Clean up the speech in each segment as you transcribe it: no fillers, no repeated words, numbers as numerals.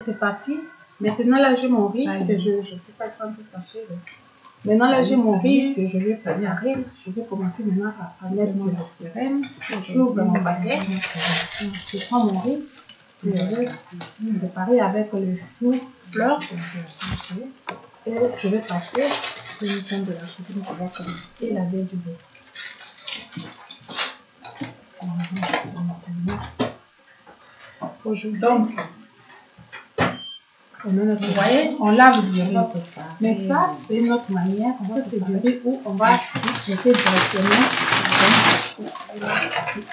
c'est parti. Maintenant, là, j'ai mon riz que je ne sais pas, il faut un peu cacher. Maintenant, là, j'ai mon riz que je vais préparer. Je vais commencer maintenant à mettre de la sirène. J'ouvre mon paquet. Je prends mon riz. Je vais préparer avec le chou-fleur. Et je vais passer le temps de la cuisine et laver du beurre. Donc, vous voyez, on lave du riz. Mais ça, c'est notre manière. Ça, c'est du riz où on va jeter directement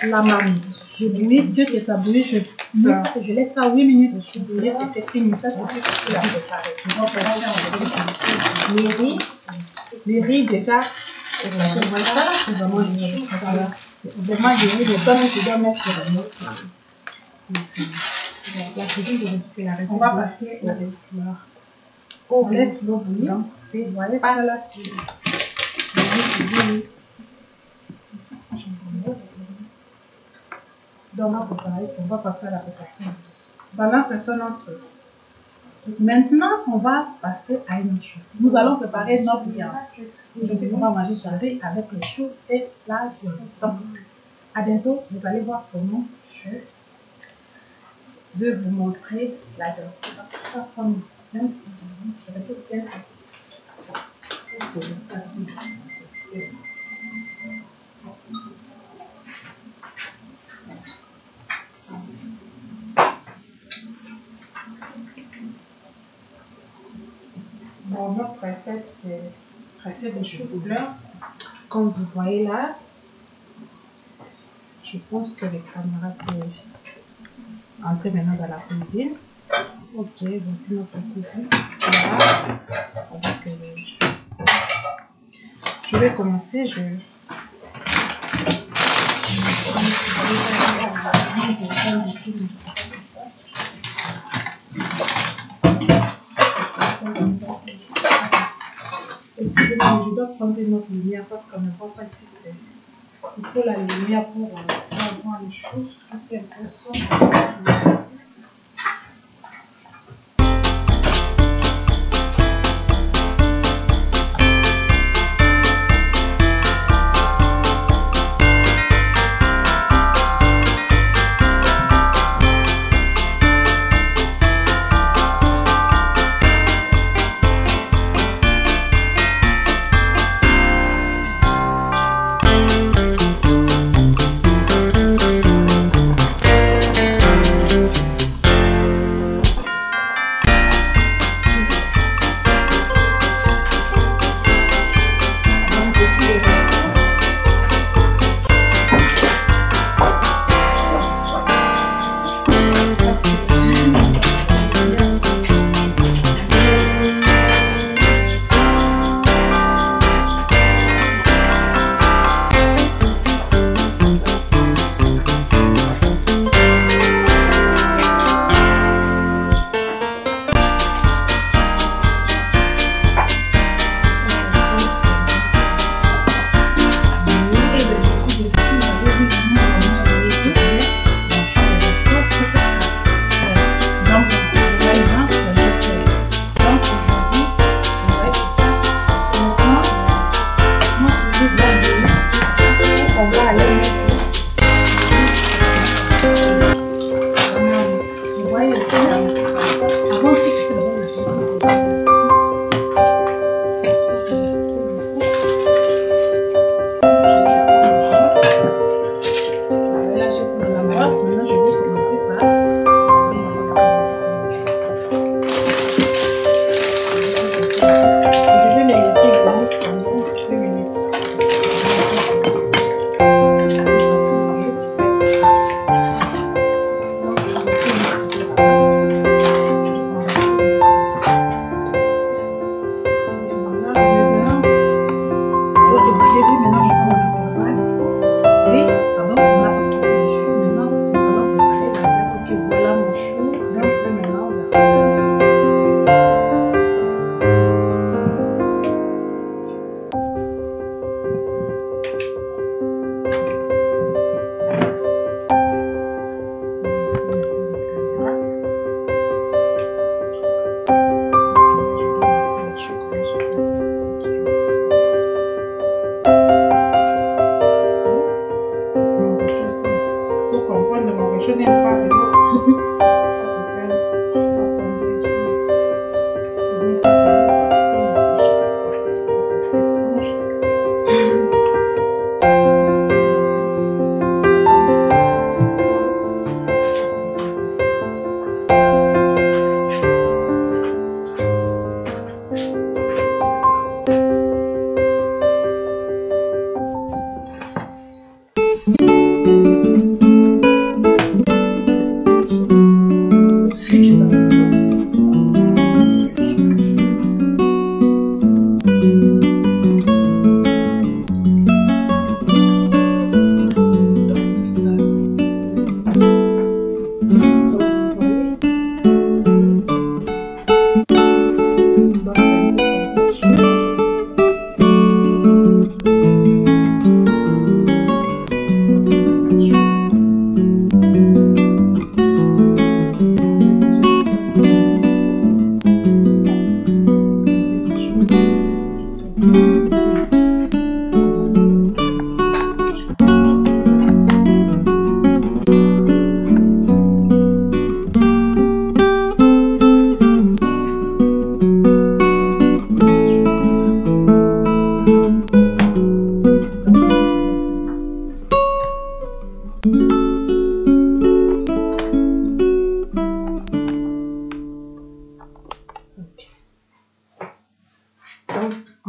la marmite. Je bouillis, dès que ça bouillit, je laisse ça 8 minutes. Je bouillis et c'est fini. Ça, c'est tout ce qu'il a préparé. Le riz, déjà, c'est vraiment du riz. Vraiment du riz, le temps que je dois mettre sur le nôtre. La cuisine, c'est la recette. On va passer au fleur. On laisse l'eau bouillir. Donc, c'est, vous voyez, ça là, c'est donc, on va passer à la préparation. Voilà, notre. Maintenant, on va passer à une autre chose. Nous allons préparer notre viande. Aujourd'hui, on va manger du riz avec le chou et la viande. Donc, à bientôt. Vous allez voir comment je vais vous montrer la viande. C'est pas ça comme viande. Je vais tout faire. Bon, notre recette, c'est recette de chou-fleur. Comme vous voyez là, je pense que les camarades peuvent entrer maintenant dans la cuisine. Ok, voici notre cuisine. Voilà, avec les choux. Je vais commencer. Excusez-moi, je dois prendre notre lumière parce qu'on ne voit pas ici. Il faut la lumière pour voir les choses.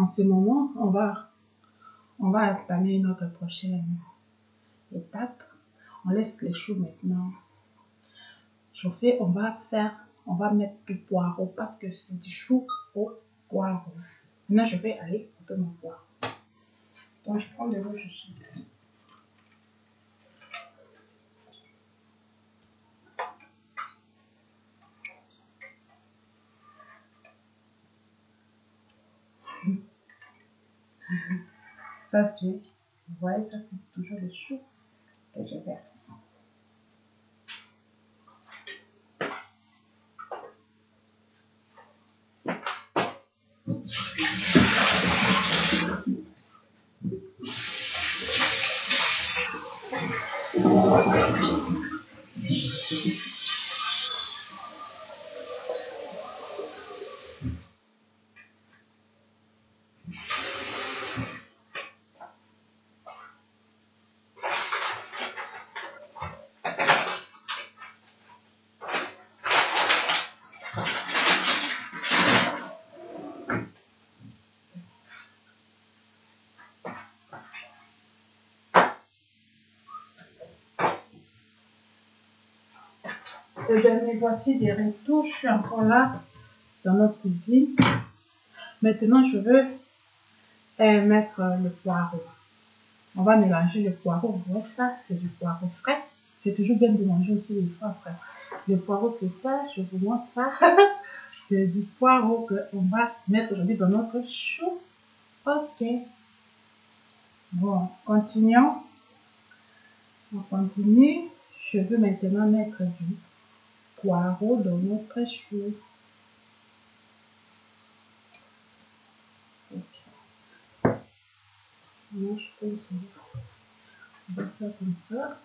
en ce moment, on va entamer notre prochaine étape. On laisse les choux maintenant chauffer. On va mettre du poireau parce que c'est du chou au poireau. Maintenant, je vais aller couper mon poireau. Donc, je prends de l'eau, je jette. Ça, c'est, vous voyez, ça, c'est toujours le chou que je verse. Et bien, me voici des retours. Je suis encore là dans notre cuisine. Maintenant, je veux mettre le poireau. On va mélanger le poireau. Vous voyez ça, c'est du poireau frais. C'est toujours bien de manger aussi les fois après. Le poireau, c'est ça. Je vous montre ça. C'est du poireau qu'on va mettre aujourd'hui dans notre chou. Ok. Bon, continuons. On continue. Je veux maintenant mettre du poireau dans notre chou. Ok. Moi, je pense on va faire comme ça.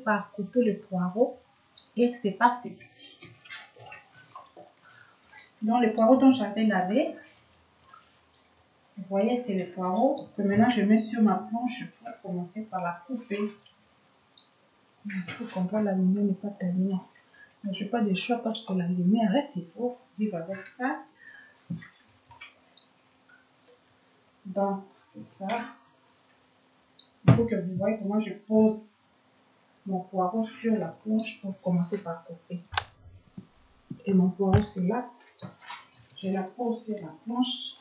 par couper le poireau et c'est parti. Donc le poireau dont j'avais lavé, vous voyez c'est le poireau que maintenant je mets sur ma planche pour commencer par la couper. Il faut qu'on voit la lumière n'est pas tellement. Donc je n'ai pas de choix parce que la lumière arrête, il faut vivre avec ça. Donc c'est ça. Il faut que vous voyez comment je pose mon poireau sur la planche pour commencer par couper. Et mon poireau c'est là. Je la pose sur la planche.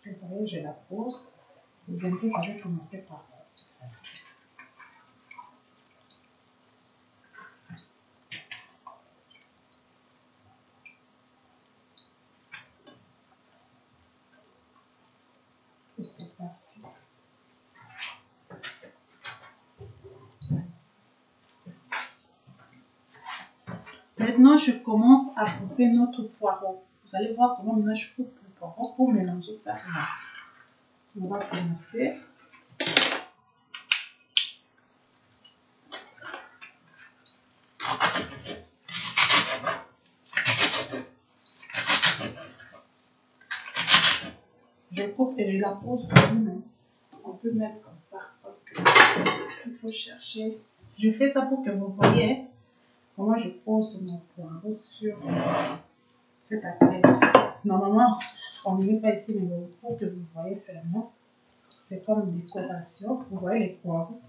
Vous voyez, je la pose. Et bientôt, je vais commencer par ça. Et c'est parti. Maintenant, je commence à couper notre poireau. Vous allez voir comment maintenant je coupe le poireau pour mélanger ça. On va commencer. Je coupe et je la pose sur nous-mêmes. On peut mettre comme ça parce que il faut chercher. Je fais ça pour que vous voyez comment je pose mon poireau sur cette assiette. Normalement, on ne met pas ici, mais pour que vous voyez seulement, c'est comme une décoration. Vous voyez les poireaux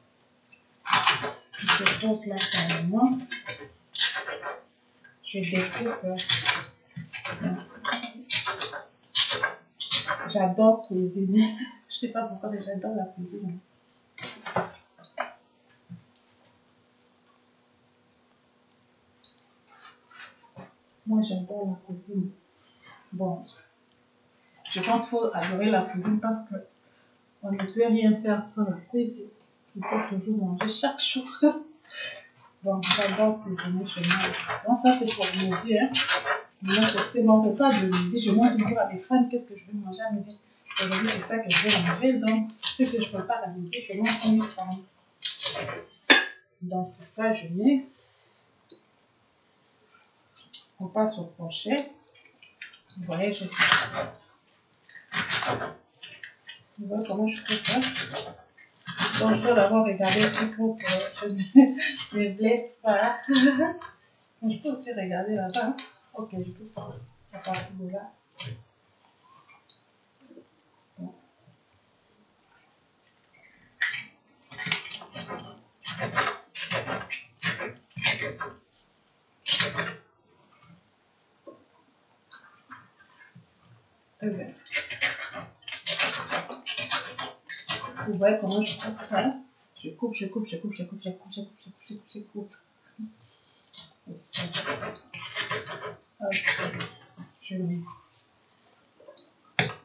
qui se posent là carrément. Je découpe. J'adore cuisiner. Je sais pas pourquoi, mais j'adore la cuisine. Moi, j'adore la cuisine. Bon, je pense qu'il faut adorer la cuisine parce que on ne peut rien faire sans la cuisine. Il faut toujours manger chaque jour. Donc, j'adore cuisiner chez moi. Ça, c'est pour midi. Hein. Moi, je fais mon repas de midi. Je mange toujours à mes fans qu'est-ce que je vais manger à midi. Aujourd'hui, c'est ça que je vais manger. Donc, ce que je prépare à midi, je mange à mes fans. Donc, c'est ça, je mets. On passe au crochet. Vous voyez, vous voyez comment je fais ça. Donc, je dois d'abord regarder tout pour que je ne me blesse pas. Je peux aussi regarder là-bas. Ok, je peux faire à partir de là. Bon. Okay. Vous voyez comment je coupe ça? Je coupe. C'est ça. Ok. Je mets.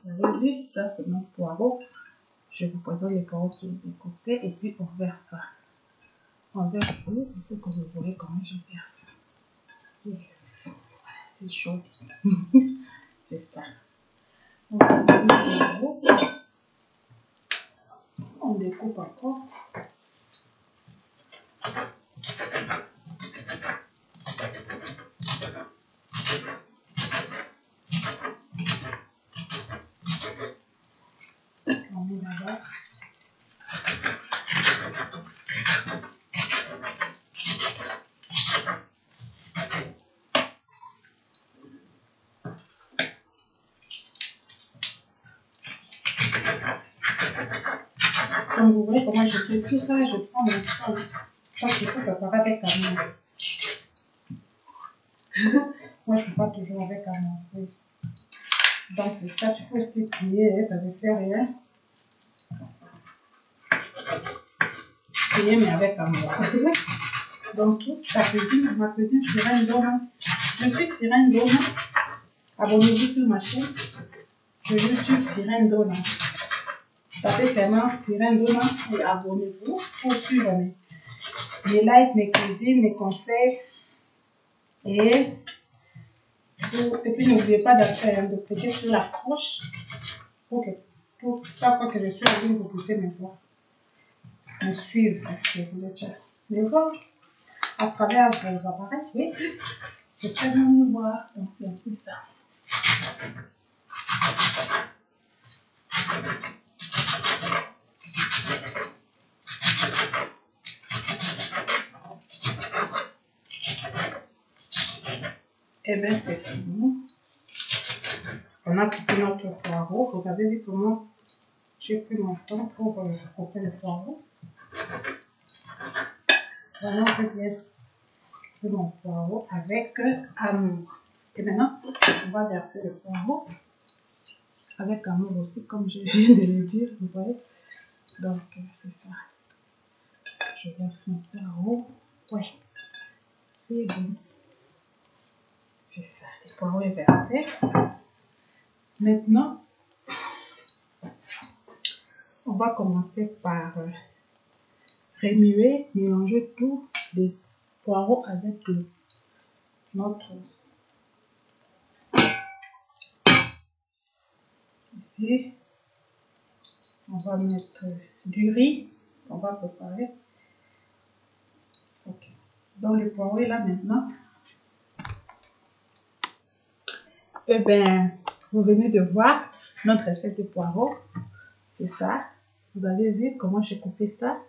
Vous avez vu, ça c'est mon poireau. Je vous présente les poireaux qui ont été coupés et puis on verse ça. On verse l'eau, il faut que vous voyez comment je verse. Yes, c'est chaud. C'est ça. On découpe. On découpe encore. On met là-bas. Donc vous voyez comment je fais tout ça, je prends mon temps. Parce qu'il faut préparer avec un main. Moi je ne fais pas toujours avec un main. Donc c'est ça, tu peux aussi plier, ça ne fait rien. Plier mais avec un main. Donc toute ta cuisine, ma cuisine Sirène Dona. Je suis Sirène Dona. Abonnez-vous sur ma chaîne. Sur YouTube Sirène Dona. Tapez seulement Sirène Dona et abonnez-vous pour suivre mes lives, mes cuisines, mes conseils. Et puis n'oubliez pas de cliquer sur la cloche pour que chaque fois que je suis en ligne, vous puissiez me voir. me suivre sur le chat. Mais voir à travers vos appareils, oui, c'est seulement me voir. Donc, c'est un peu ça. Et bien, c'est fini. On a coupé notre poireau. Vous avez vu comment j'ai pris mon temps pour couper le poireau. Vraiment, je bien couper mon poireau avec amour. Et maintenant, on va verser le poireau avec amour aussi, comme je viens de le dire, vous voyez. Donc, c'est ça. Je verse mon poireau. Ouais, c'est bon. C'est ça, le poireau est versé. Maintenant, on va commencer par remuer, mélanger tous les poireaux avec notre... Ici, on va mettre du riz qu'on va préparer. Ok. Donc le poireau est là maintenant. Eh bien, vous venez de voir notre recette de poireau. C'est ça. Vous avez vu comment j'ai coupé ça.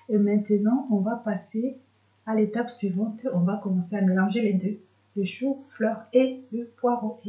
Et maintenant, on va passer à l'étape suivante. On va commencer à mélanger les deux. Le chou-fleur et le poireau.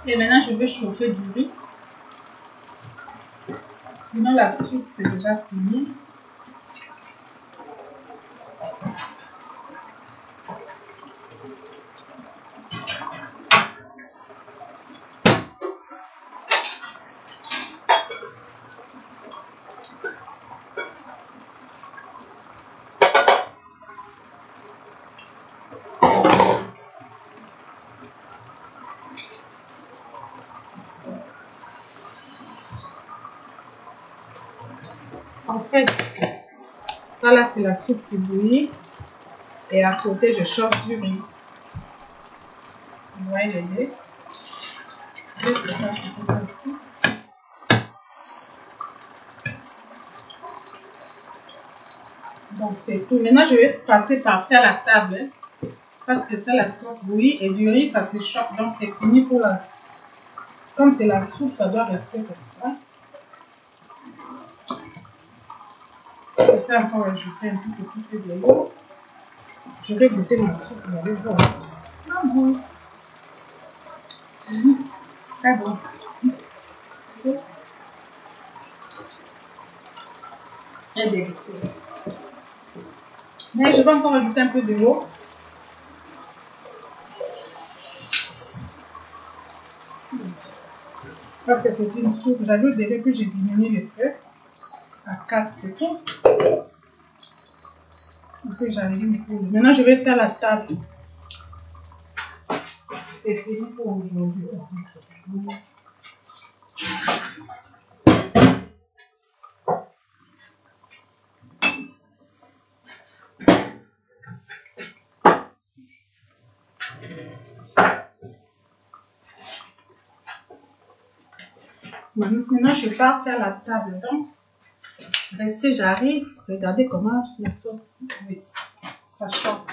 Et maintenant, je vais chauffer du riz. Sinon, la soupe, c'est déjà fini. En fait, ça là, c'est la soupe qui bouillit. Et à côté, je chauffe du riz. Vous voyez les deux. Donc, c'est tout. Maintenant, je vais passer par faire la table. Hein, parce que ça, la sauce bouillie et du riz, ça se chauffe. Donc, c'est fini pour la... Comme c'est la soupe, ça doit rester comme ça. Je vais encore ajouter un tout petit peu de l'eau. Je vais goûter ma soupe. Vous allez voir. Ah bon. Très bon. Très délicieux. Mais je vais encore ajouter un peu de l'eau. Parce que c'est une soupe. J'ajoute déjà que j'ai diminué le feu à 4, c'est tout. Un peu j'allume. Maintenant, je vais faire la table. C'est fini pour aujourd'hui. Maintenant, je pars faire la table. Donc, restez, j'arrive. Regardez comment la sauce, oui, ça chauffe.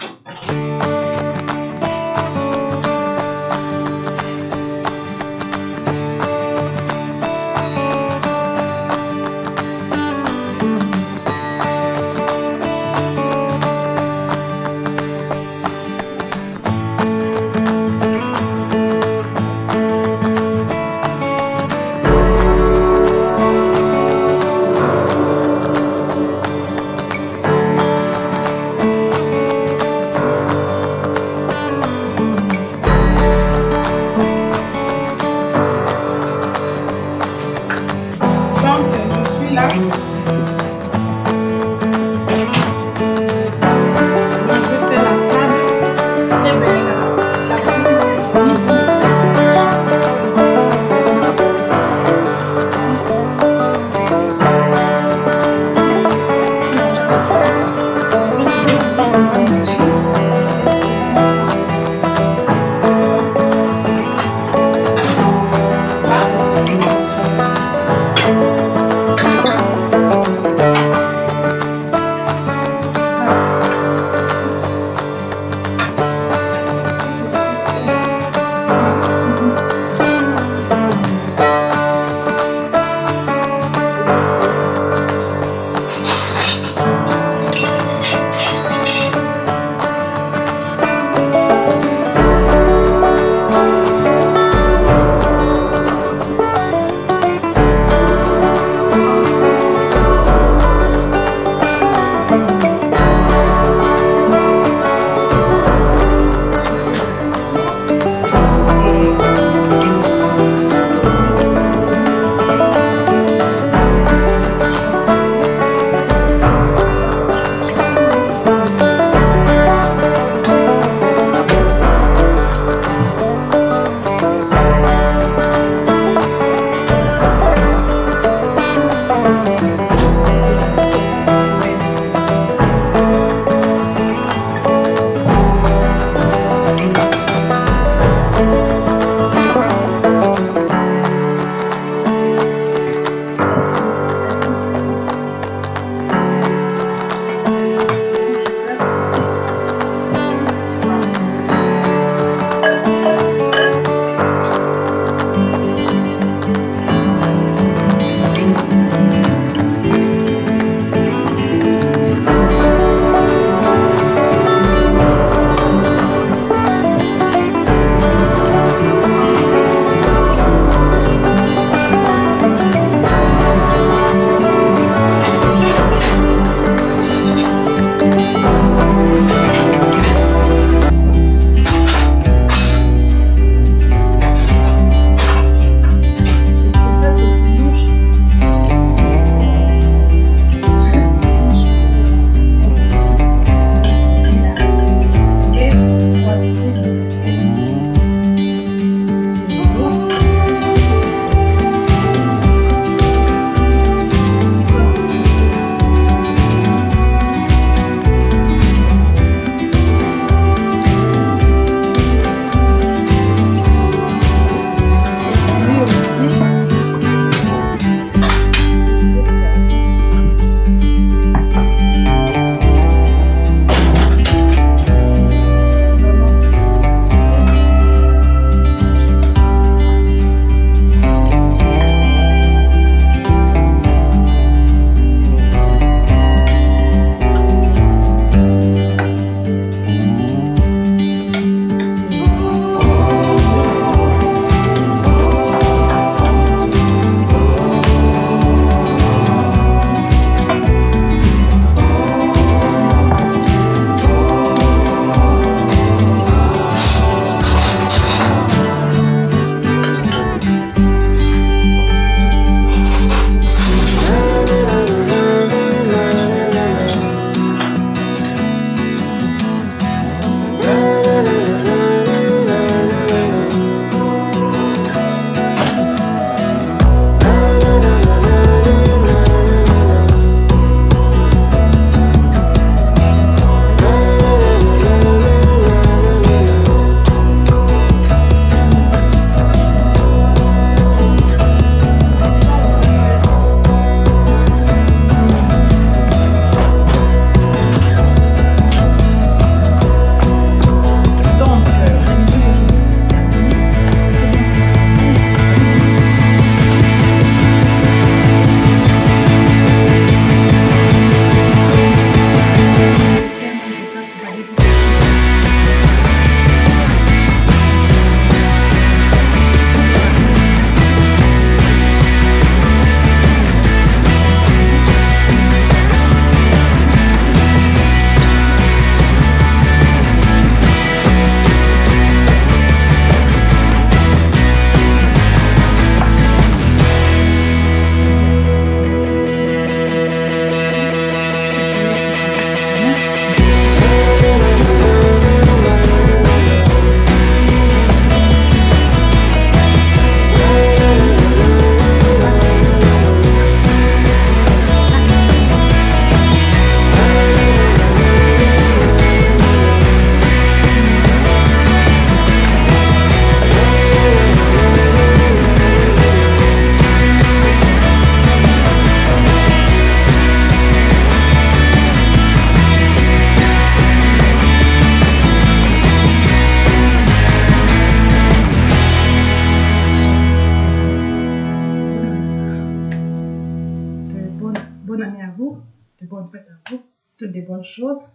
bonne année à vous, de bonnes fêtes à vous, toutes des bonnes choses.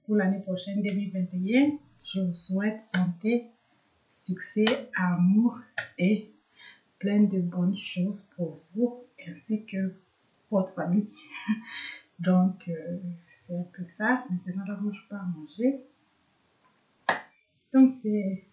Pour l'année prochaine 2021, je vous souhaite santé, succès, amour et plein de bonnes choses pour vous ainsi que votre famille. Donc, c'est un peu ça. Maintenant, là, moi, je peux manger. Donc, c'est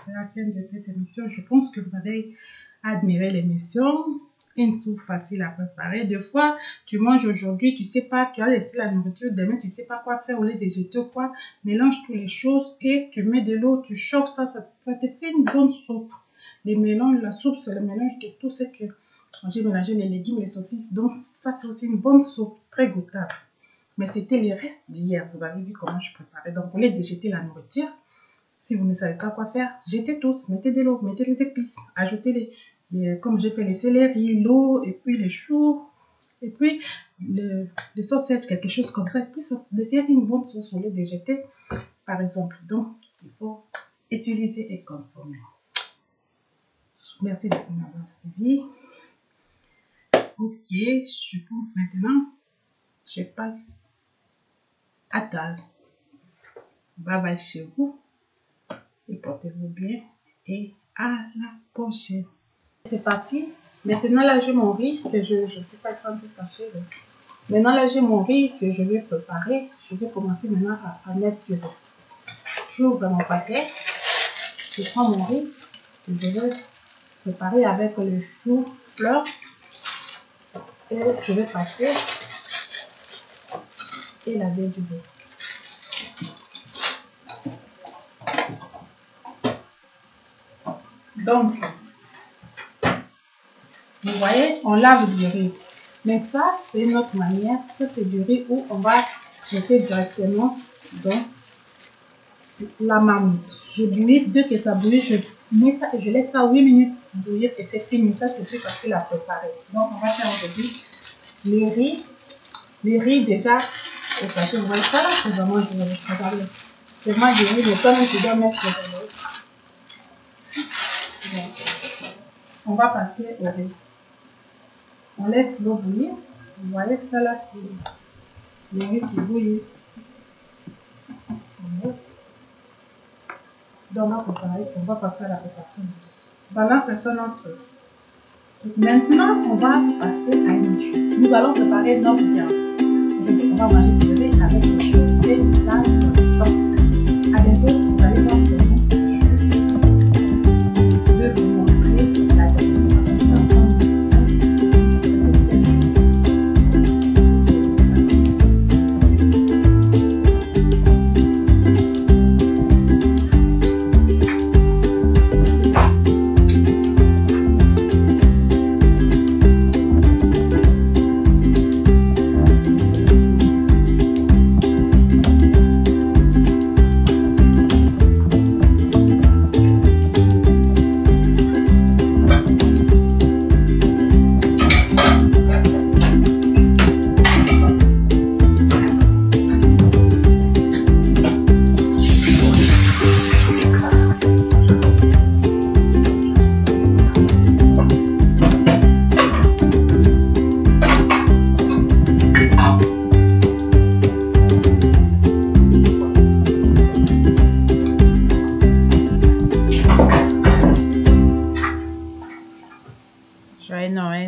la fin de cette émission. Je pense que vous avez admiré l'émission. Une soupe facile à préparer. Des fois, tu manges aujourd'hui, tu sais pas, tu as laissé la nourriture, demain, tu sais pas quoi faire au lieu de jeter ou quoi. Mélange toutes les choses et tu mets de l'eau, tu chauffes ça te fait une bonne soupe. Les mélanges, la soupe, c'est le mélange de tout ce que j'ai mélangé, les légumes, les saucisses. Donc, ça fait aussi une bonne soupe, très goûtable. Mais c'était les restes d'hier. Vous avez vu comment je préparais. Donc, au lieu de jeter la nourriture, si vous ne savez pas quoi faire, jetez tous, mettez de l'eau, mettez les épices, ajoutez comme j'ai fait les céleris, l'eau, et puis les choux, et puis les saucisses, quelque chose comme ça. Et puis, ça devient une bonne sauce au lieu de jeter, par exemple. Donc, il faut utiliser et consommer. Merci de m'avoir suivi. Ok, je pense maintenant, je passe à table. Bye bye chez vous. Et portez-vous bien. Et à la prochaine. C'est parti. Maintenant, là, j'ai mon riz que je sais pas, il faut un peu cacher. Maintenant, là, j'ai mon riz que je vais préparer. Je vais commencer maintenant à mettre du riz. J'ouvre mon paquet. Je prends mon riz que je vais préparer avec le chou fleur. Et je vais passer et laver du riz. Donc, vous voyez, on lave du riz. Mais ça, c'est notre manière. Ça, c'est du riz où on va jeter directement dans la marmite. Je bouillis, dès que ça bouillit, je mets ça et je laisse ça 8 minutes bouillir et c'est fini. Ça, c'est plus facile à préparer. Donc, on va faire aujourd'hui le riz. Le riz, déjà, au paquet, vous voyez ça là, c'est vraiment du riz. Regardez. C'est vraiment du riz, mais toi-même, tu dois mettre le riz. On va passer au riz. On laisse l'eau bouillir. Vous voyez ça là, c'est le riz qui bouillit. Donc, on va passer à la préparation. Voilà, maintenant, on va passer à une chose. Nous allons préparer notre viande. Aujourd'hui, on va manger du riz avec des choses. Et là, à bientôt, vous allez voir comment je vais vous montrer la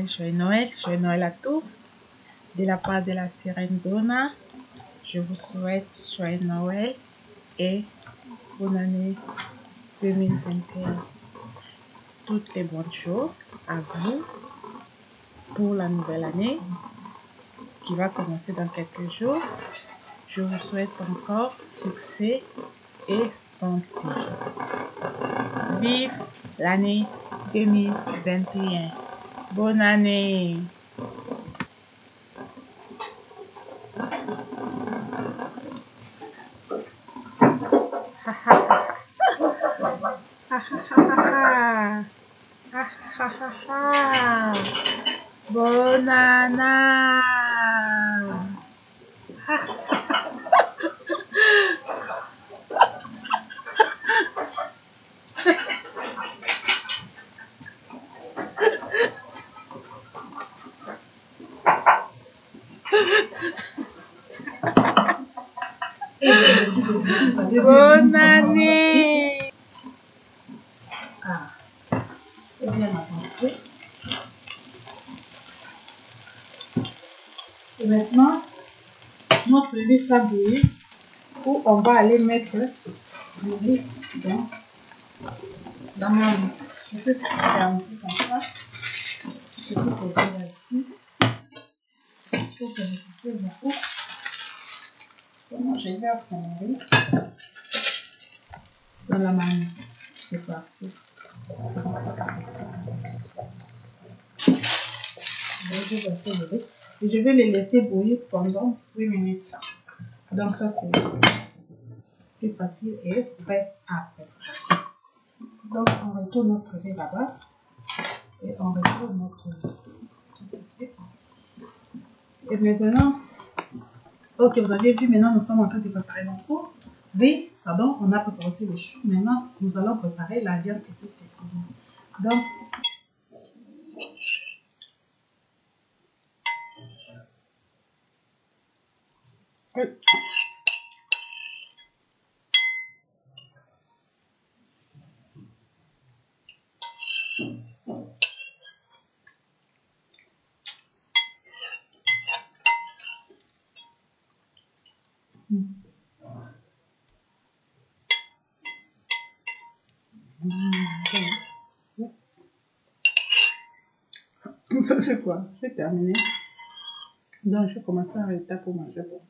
Joyeux Noël à tous. De la part de la sirène Donna, je vous souhaite joyeux Noël et bonne année 2021. Toutes les bonnes choses à vous pour la nouvelle année qui va commencer dans quelques jours. Je vous souhaite encore succès et santé. Vive l'année 2021. Bonne année. Bonne année. Bonne année! Ah, c'est bien avancé. Et maintenant, notre lait sablé où on va aller mettre le riz dans mon lit. Je peux faire un petit comme ça. Je peux poser là-dessus. Pour que je puisse beaucoup. Comment je vais verser mon riz dans la marmite. C'est parti. Je vais verser le riz. Et je vais les laisser bouillir pendant 8 minutes. Donc ça c'est plus facile et prêt à préparer. Donc on retourne notre riz là-bas. Et on retourne notre riz. Et maintenant, ok, vous avez vu, maintenant nous sommes en train de préparer notre riz. Pardon, on a préparé aussi le chou. Maintenant, nous allons préparer la viande épicée. Donc, ça c'est quoi? J'ai terminé. Donc, je vais commencer à arrêter pour manger. Bon.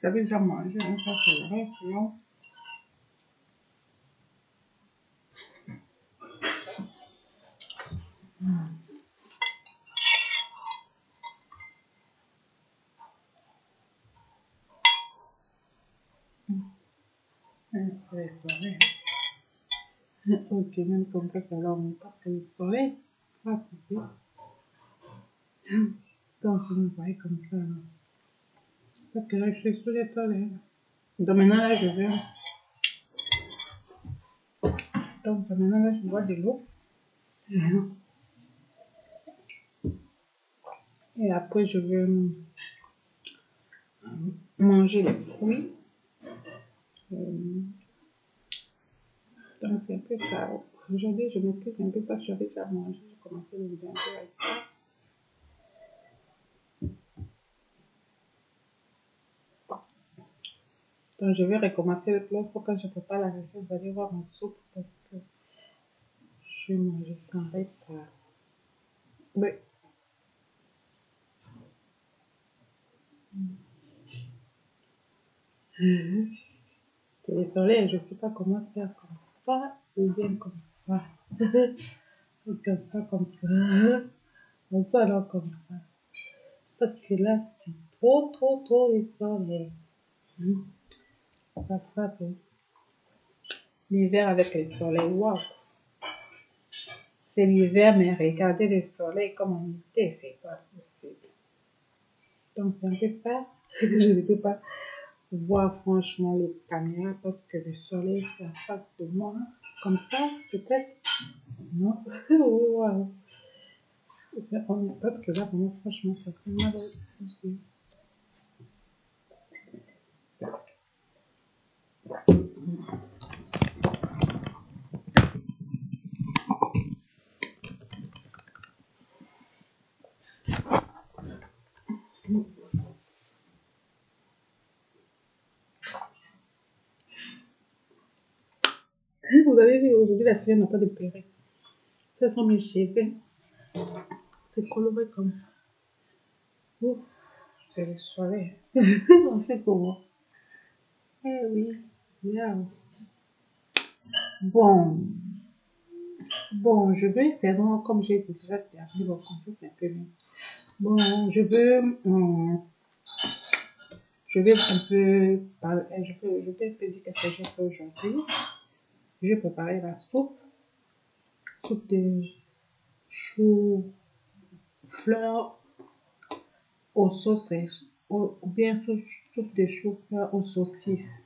J'avais déjà mangé, hein, ça c'est vrai, sinon. Ok, même comme ça, alors on part sur le soleil. Ça couper. Donc, vous me voyez comme ça. Parce que là, je suis sous le soleil. Donc, maintenant, là, je vais. Donc, maintenant, là, je bois de l'eau. Et après, je vais manger les fruits. Donc, c'est un peu ça. Aujourd'hui, je m'excuse un peu parce que j'avais déjà mangé. J'ai commencé le vidéo un peu avec ça. Donc, je vais recommencer le plat. Il faut que je prépare la recette. Vous allez voir ma soupe parce que je vais manger sans retard. Oui. C'est le soleil. Je ne sais pas comment faire comme ça ou bien comme ça. Ou comme ça, comme ça. Comme ça, alors comme ça. Parce que là, c'est trop le soleil. Ça frappe. L'hiver avec le soleil, waouh! C'est l'hiver, mais regardez le soleil comme on était, c'est pas possible. Donc, je ne peux pas, je ne peux pas voir franchement les caméras parce que le soleil, c'est en face de moi. Comme ça, peut-être? Non. Waouh! Parce que là, vraiment, franchement, ça fait mal aux yeux. Vous avez vu, aujourd'hui, la tienne n'a pas de perruque. Ce sont mes cheveux. C'est coloré comme ça. Ouf, c'est le soleil. On fait comment? Eh oui, wow. Bon, je veux, c'est bon, comme j'ai déjà terminé, bon, comme ça, c'est un peu mieux. Bon, je vais un peu parler, je vais un peu dire qu'est-ce que j'ai fait aujourd'hui. J'ai préparé la soupe de chou-fleur aux saucisses, ou bien soupe de chou-fleur aux saucisses.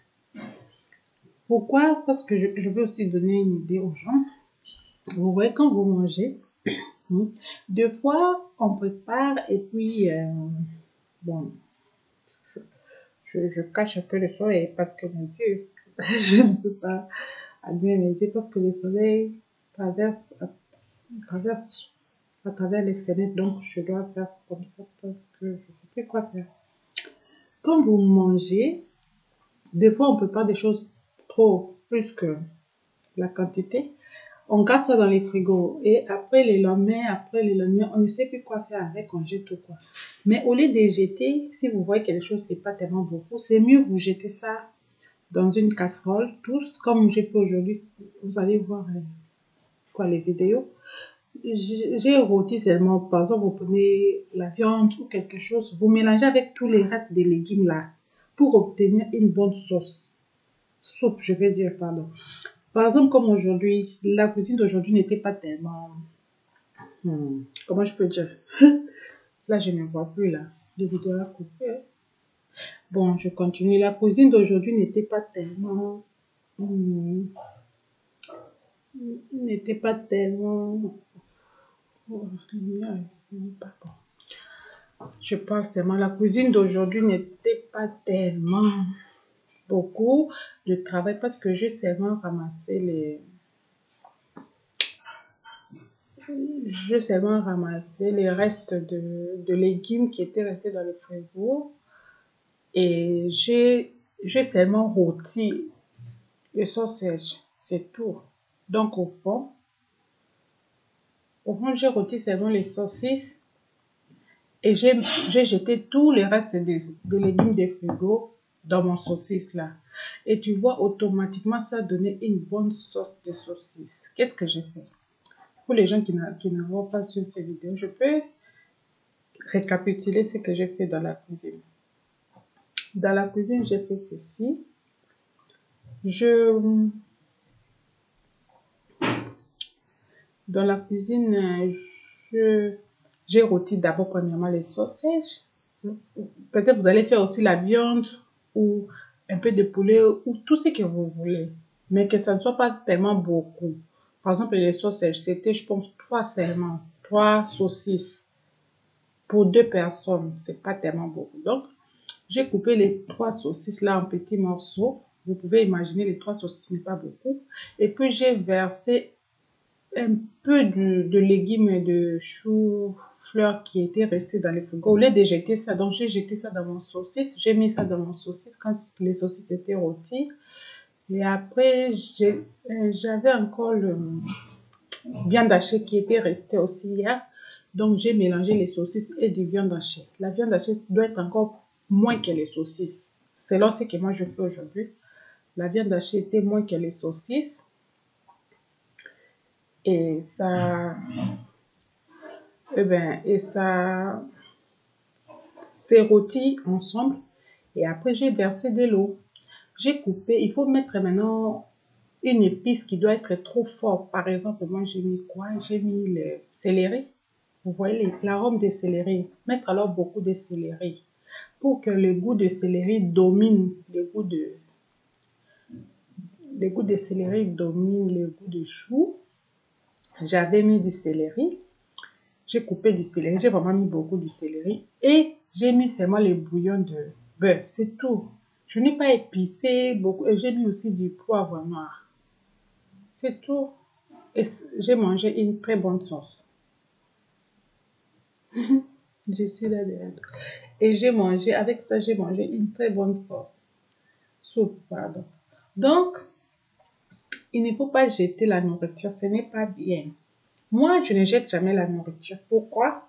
Pourquoi? Parce que je veux aussi donner une idée aux gens. Vous voyez, quand vous mangez, deux fois, on prépare et puis, bon, je cache un peu le soleil parce que mes yeux, je ne peux pas allumer mes yeux parce que le soleil traverse, traverse à travers les fenêtres. Donc, je dois faire comme ça parce que je ne sais plus quoi faire. Quand vous mangez, des fois, on prépare des choses trop, plus que la quantité. On garde ça dans les frigos et après les lendemains, on ne sait plus quoi faire avec, on jette ou quoi. Mais au lieu de jeter, si vous voyez quelque chose, c'est pas tellement beaucoup, c'est mieux vous jeter ça dans une casserole, tous, comme j'ai fait aujourd'hui. Vous allez voir les vidéos. J'ai rôti seulement, par exemple, vous prenez la viande ou quelque chose, vous mélangez avec tous les restes des légumes là pour obtenir une bonne sauce. Soupe, je vais dire, pardon. Par exemple, comme aujourd'hui, la cuisine d'aujourd'hui n'était pas tellement... comment je peux dire? Là, je ne vois plus là. Les vidéos à couper. Bon, je continue. La cuisine d'aujourd'hui n'était pas tellement... n'était pas tellement... Oh, lumière ici, pas bon. Je pense tellement. La cuisine d'aujourd'hui n'était pas tellement beaucoup de travail parce que j'ai seulement ramassé les... J'ai seulement ramassé les restes de légumes qui étaient restés dans le frigo et j'ai seulement rôti le sausage, c'est tout. Donc au fond j'ai rôti seulement les saucisses et j'ai jeté tous les restes de légumes des frigos dans mon saucisse là. Et tu vois, automatiquement ça a donné une bonne sauce de saucisse. Qu'est-ce que j'ai fait? Pour les gens qui n'ont pas suivi ces vidéos, je peux récapituler ce que j'ai fait dans la cuisine. Dans la cuisine, j'ai fait ceci. Dans la cuisine, j'ai rôti d'abord premièrement les sausages. Peut-être vous allez faire aussi la viande ou un peu de poulet ou tout ce que vous voulez. Mais que ça ne soit pas tellement beaucoup. Par exemple, les sausages, c'était, je pense, 3 seulement. 3 saucisses pour 2 personnes. C'est pas tellement beaucoup. Donc, j'ai coupé les 3 saucisses là en petits morceaux. Vous pouvez imaginer, les 3 saucisses n'est pas beaucoup. Et puis, j'ai versé un peu de légumes et de choux-fleurs qui étaient restés dans les frigos. Au lieu de jeter ça, donc j'ai jeté ça dans mon saucisse. J'ai mis ça dans mon saucisse quand les saucisses étaient rôties. Et après, j'avais encore le viande hachée qui était restée aussi hier. Donc, j'ai mélangé les saucisses et du viande hachée. La viande hachée doit être encore moins que les saucisses. C'est là ce que moi je fais aujourd'hui. La viande hachée était moins que les saucisses. Et ça, ça s'est rôti ensemble. Et après, j'ai versé de l'eau. J'ai coupé. Il faut mettre maintenant une épice qui doit être trop forte. Par exemple, moi, j'ai mis quoi? J'ai mis le céleri. Vous voyez l'arôme de céleri. Mettre alors beaucoup de céleri pour que le goût de céleri domine le goût de céleri domine le goût de chou. J'avais mis du céleri. J'ai coupé du céleri. J'ai vraiment mis beaucoup de céleri. Et j'ai mis seulement les bouillons de beurre. C'est tout. Je n'ai pas épicé beaucoup. Et j'ai mis aussi du poivre noir. C'est tout. Et j'ai mangé une très bonne sauce. Je suis là derrière. Et avec ça, j'ai mangé une très bonne sauce. Soupe, pardon. Donc, il ne faut pas jeter la nourriture. Ce n'est pas bien. Moi, je ne jette jamais la nourriture. Pourquoi?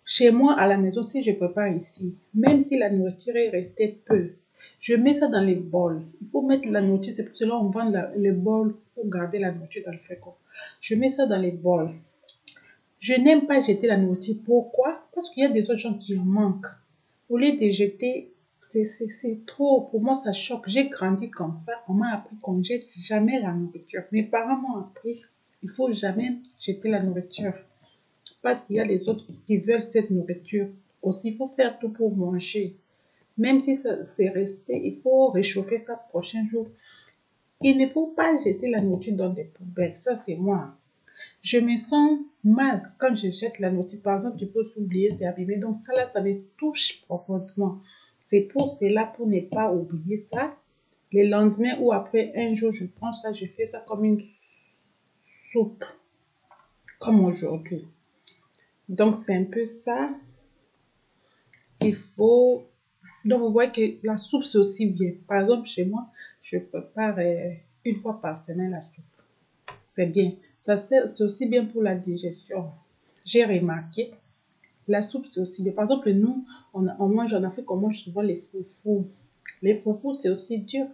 Chez moi, à la maison, si je prépare ici, même si la nourriture est restée peu, je mets ça dans les bols. Il faut mettre la nourriture, c'est pour cela qu'on vend les bols pour garder la nourriture dans le frigo. Je mets ça dans les bols. Je n'aime pas jeter la nourriture. Pourquoi? Parce qu'il y a des autres gens qui en manquent. Au lieu de jeter, c'est trop. Pour moi, ça choque. J'ai grandi comme ça. On m'a appris qu'on ne jette jamais la nourriture. Mes parents m'ont appris, il faut jamais jeter la nourriture. Parce qu'il y a des autres qui veulent cette nourriture. Aussi, il faut faire tout pour manger. Même si c'est resté, il faut réchauffer ça le prochain jour. Il ne faut pas jeter la nourriture dans des poubelles. Ça, c'est moi. Je me sens mal quand je jette la nourriture. Par exemple, tu peux s'oublier, c'est abîmé. Donc ça là, ça me touche profondément. C'est pour cela, pour ne pas oublier ça. Le lendemain ou après un jour, je prends ça, je fais ça comme une soupe, comme aujourd'hui. Donc, c'est un peu ça. Il faut... Donc, vous voyez que la soupe, c'est aussi bien. Par exemple, chez moi, je prépare une fois par semaine la soupe. C'est bien. C'est aussi bien pour la digestion. J'ai remarqué, la soupe, c'est aussi bien. Par exemple, nous, on mange en Afrique, on mange souvent les foufous. Les foufous, c'est aussi dur.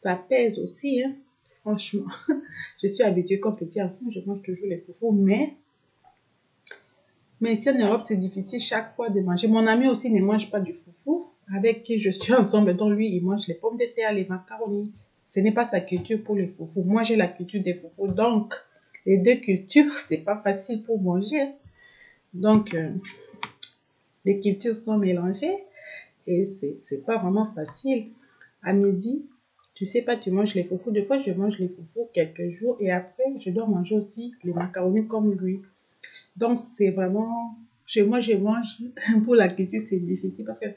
Ça pèse aussi, hein. Franchement. Je suis habituée comme petit enfant, je mange toujours les foufous. Mais ici en Europe, c'est difficile chaque fois de manger. Mon ami aussi ne mange pas du foufou, avec qui je suis ensemble. Donc lui, il mange les pommes de terre, les macaronis. Ce n'est pas sa culture pour les foufous. Moi, j'ai la culture des foufous. Donc, les deux cultures, c'est pas facile pour manger. Donc, les cultures sont mélangées et c'est pas vraiment facile. À midi, tu sais pas, tu manges les foufous. Des fois, je mange les foufous quelques jours et après, je dois manger aussi les macaronis comme lui. Donc, c'est vraiment... Chez moi, je mange... Pour la culture, c'est difficile parce que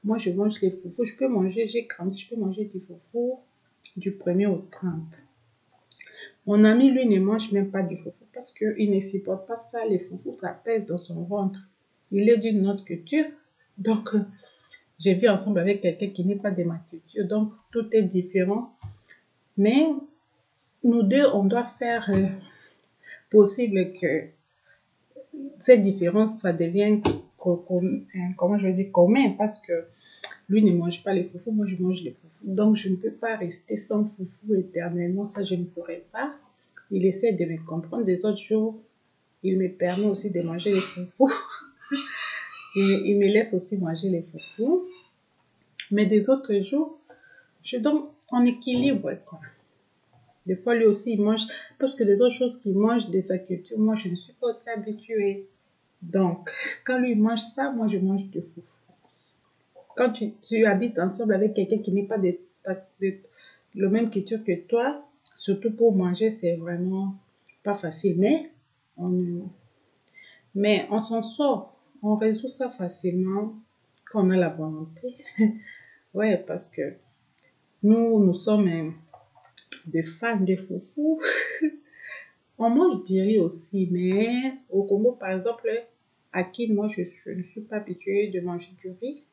moi, je mange les foufous. Je peux manger, j'ai grandi, je peux manger des foufous du 1er au 30. Mon ami, lui, ne mange même pas du foufou parce qu'il ne supporte pas ça. Les foufous, ça pèse dans son ventre. Il est d'une autre culture. Donc, j'ai vu ensemble avec quelqu'un qui n'est pas de ma culture. Donc, tout est différent. Mais nous deux, on doit faire possible que cette différence, ça devienne, comment je vais dire, commun. Parce que lui ne mange pas les foufous, moi je mange les foufous. Donc, je ne peux pas rester sans foufou éternellement. Ça, je ne saurais pas. Il essaie de me comprendre. Des autres jours, il me permet aussi de manger les foufous. Et il me laisse aussi manger les foufous. Mais des autres jours, je donne en équilibre, quoi. Des fois, lui aussi, il mange, parce que les autres choses qu'il mange de sa culture, moi, je ne suis pas aussi habituée. Donc, quand lui mange ça, moi, je mange du foufou. Quand tu habites ensemble avec quelqu'un qui n'est pas de la même culture que toi, surtout pour manger, c'est vraiment pas facile. Mais on s'en sort. On résout ça facilement quand on a la volonté. Ouais, parce que nous sommes des fans de foufou. On mange du riz aussi, mais au Congo, par exemple, à qui moi je ne suis pas habituée de manger du riz.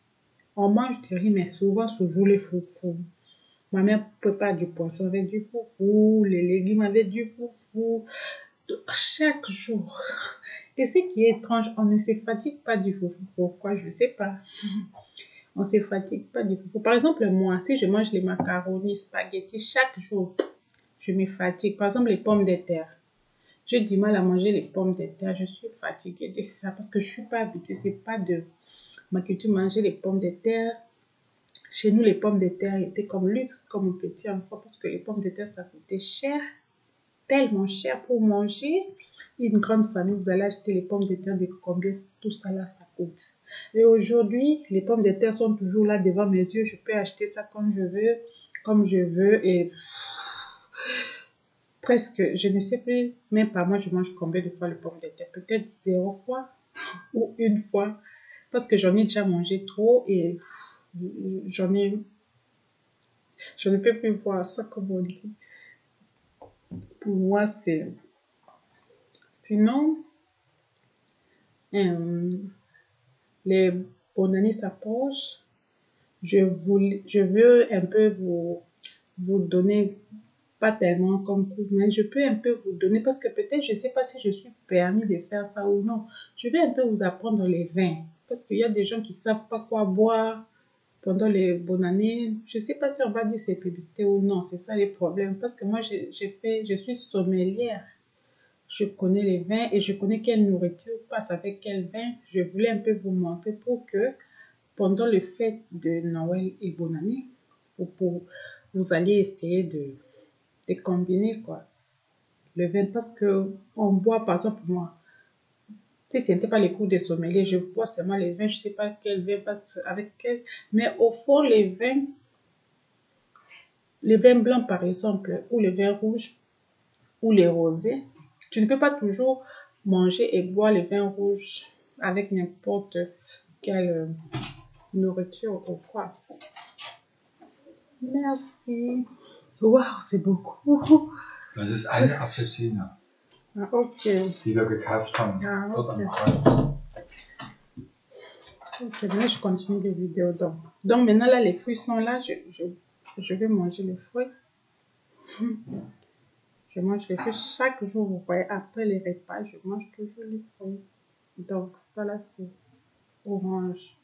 On mange du riz, mais souvent, toujours les foufous. Ma mère prépare du poisson avec du foufou, les légumes avec du foufou, chaque jour. Et ce qui est étrange, on ne se fatigue pas du foufou. Pourquoi? Je ne sais pas. On ne se fatigue pas du foufou. Par exemple, moi, si je mange les macaronis, spaghettis chaque jour, je me fatigue. Par exemple, les pommes de terre. J'ai du mal à manger les pommes de terre. Je suis fatiguée de ça parce que je ne suis pas habituée. Ce n'est pas de ma culture manger les pommes de terre. Chez nous, les pommes de terre étaient comme luxe, comme un petit enfant, parce que les pommes de terre, ça coûtait cher, tellement cher pour manger. Une grande famille, vous allez acheter les pommes de terre de combien tout ça là, ça coûte. Et aujourd'hui, les pommes de terre sont toujours là devant mes yeux. Je peux acheter ça comme je veux, et presque, je ne sais plus, même pas moi, je mange combien de fois les pommes de terre. Peut-être 0 fois ou une fois, parce que j'en ai déjà mangé trop et je ne peux plus voir ça comme on dit. Pour moi, c'est... Sinon, les bonnes années s'approchent. Je veux un peu vous donner, pas tellement comme coup, mais je peux un peu vous donner, parce que peut-être, je ne sais pas si je suis permis de faire ça ou non. Je vais un peu vous apprendre les vins, parce qu'il y a des gens qui ne savent pas quoi boire pendant les bonnes années. Je ne sais pas si on va dire c'est publicité ou non, c'est ça les problèmes, parce que moi, je suis sommelière. Je connais les vins et je connais quelle nourriture passe avec quel vin. Je voulais un peu vous montrer pour que pendant les fêtes de Noël et bonne année, vous allez essayer de combiner quoi, le vin. Parce que on boit, par exemple, moi, si ce n'était pas les cours de sommelier, je bois seulement les vins. Je ne sais pas quel vin passe avec quel. Mais au fond, les vins blancs, par exemple, ou les vins rouges, ou les rosés, tu ne peux pas toujours manger et boire les vins rouges avec n'importe quel nourriture ou quoi. Merci. Wow, c'est beaucoup. Das ist eine Apfelsine, Ah, ok. die wir gekauft haben, Ah, dort ok. am Kreuz. Ok, maintenant je continue les vidéos. Donc maintenant là, les fruits sont là. Je vais manger les fruits. Je mange les fruits chaque jour. Vous voyez, après les repas, je mange toujours les fruits. Donc ça là, c'est orange.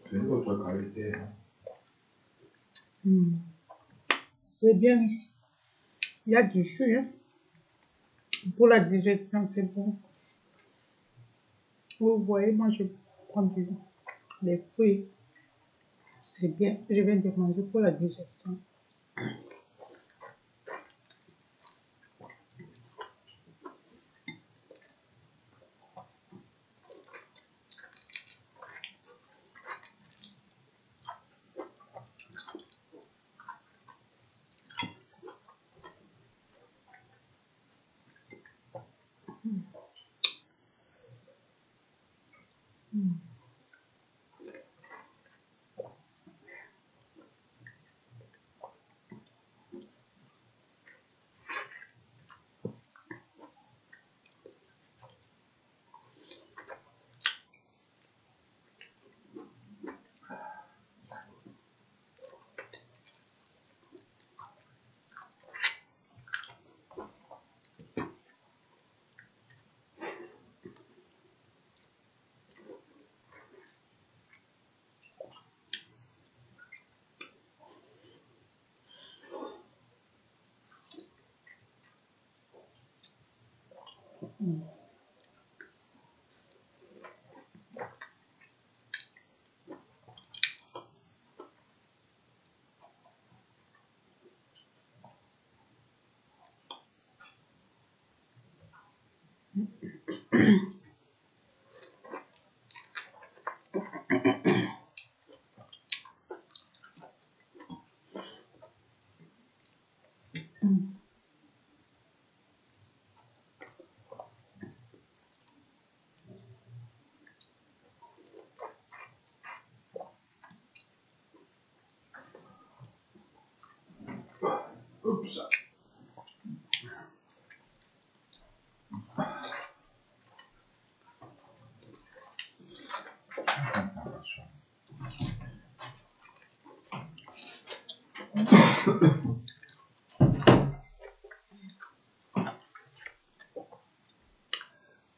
C'est une autre qualité. C'est bien. Il y a du jus. Hein. Pour la digestion, c'est bon. Vous voyez, moi, je prends les fruits. C'est bien. Je viens de manger pour la digestion. Oups. Ça va schon.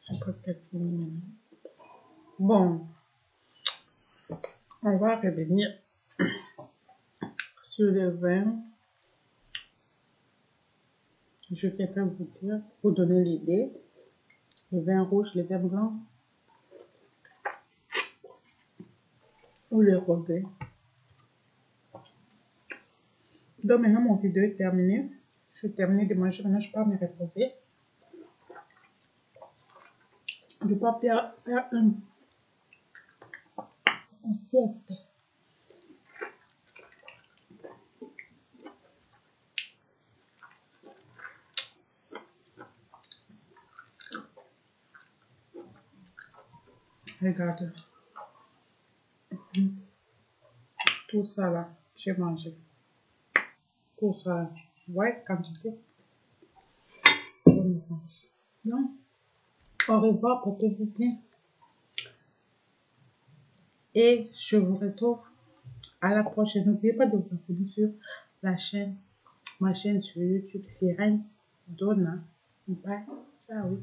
Je pense qu'elle finit maintenant. Bon, On va revenir sur le vin. Je t'ai fait vous dire, pour donner l'idée, le vin rouge, le vin blanc ou le rosé. Donc maintenant mon vidéo est terminée. Je vais terminer de manger, maintenant je pars me reposer. Je vais pas faire une sieste. Regarde. Tout ça là, j'ai mangé. Tout ça, ouais, quantité. Donc, au revoir, portez-vous bien. Et je vous retrouve à la prochaine. N'oubliez pas de vous abonner sur la chaîne, ma chaîne sur YouTube, Sirène Donna. Bye. Ciao.